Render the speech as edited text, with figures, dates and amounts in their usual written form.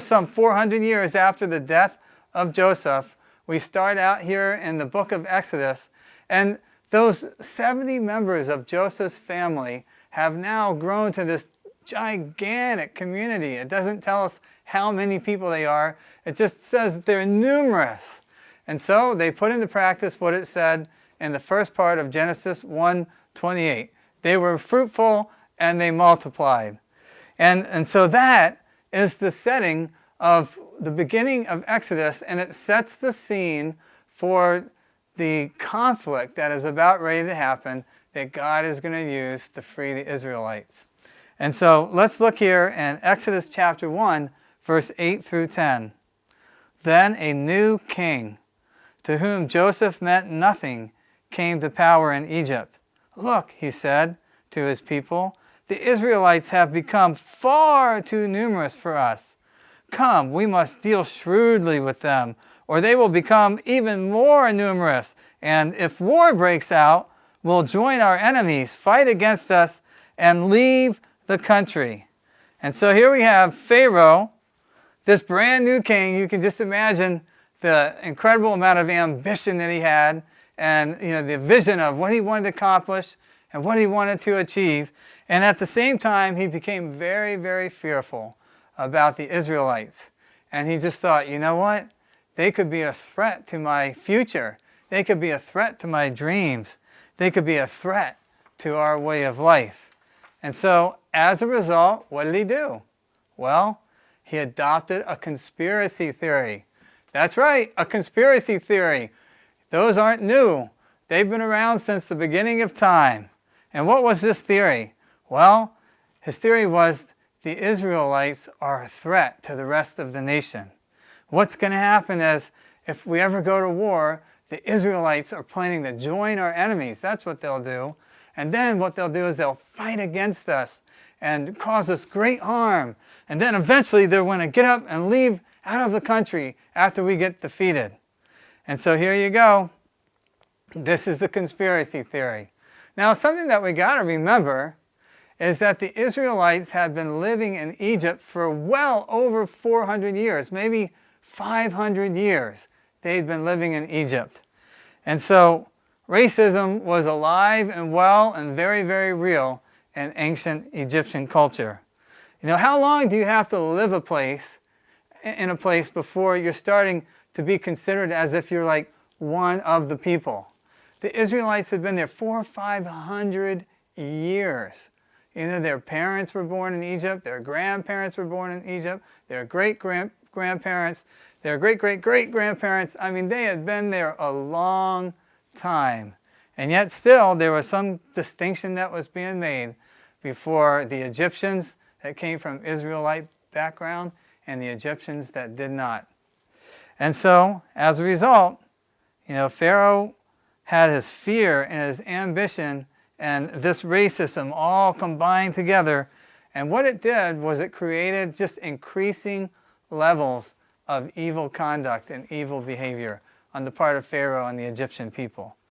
some 400 years after the death of Joseph. We start out here in the book of Exodus, and those 70 members of Joseph's family have now grown to this gigantic community. It doesn't tell us how many people they are. It just says that they're numerous. And so they put into practice what it said in the first part of Genesis 1:28. They were fruitful and they multiplied. And so that is the setting of the beginning of Exodus, and it sets the scene for the conflict that is about ready to happen that God is going to use to free the Israelites. And so let's look here in Exodus chapter 1, verse 8 through 10. Then a new king, to whom Joseph meant nothing, came to power in Egypt. Look, he said to his people, the Israelites have become far too numerous for us. Come, we must deal shrewdly with them, or they will become even more numerous. And if war breaks out, we'll join our enemies, fight against us, and leave the country. And so here we have Pharaoh, this brand new king. You can just imagine the incredible amount of ambition that he had, and the vision of what he wanted to accomplish and what he wanted to achieve. And at the same time, he became very, very fearful about the Israelites. And he just thought, you know what? They could be a threat to my future. They could be a threat to my dreams. They could be a threat to our way of life. And so, as a result, what did he do? Well, he adopted a conspiracy theory. That's right, a conspiracy theory. Those aren't new. They've been around since the beginning of time. And what was this theory? Well, his theory was the Israelites are a threat to the rest of the nation. What's going to happen is, if we ever go to war, the Israelites are planning to join our enemies. That's what they'll do. And then what they'll do is they'll fight against us and cause us great harm. And then eventually they're going to get up and leave out of the country after we get defeated. And so here you go. This is the conspiracy theory. Now, something that we got to remember is that the Israelites had been living in Egypt for well over 400 years, maybe 500 years they'd been living in Egypt. And so racism was alive and well and very, very real in ancient Egyptian culture. How long do you have to live in a place before you're starting to be considered as if you're like one of the people? The Israelites had been there 400 or 500 years. Their parents were born in Egypt, their grandparents were born in Egypt, their great-grandparents, their great-great-great-grandparents. They had been there a long time. And yet still, there was some distinction that was being made before the Egyptians that came from Israelite background and the Egyptians that did not. And so, as a result, Pharaoh had his fear and his ambition and this racism all combined together. And what it did was it created just increasing levels of evil conduct and evil behavior on the part of Pharaoh and the Egyptian people.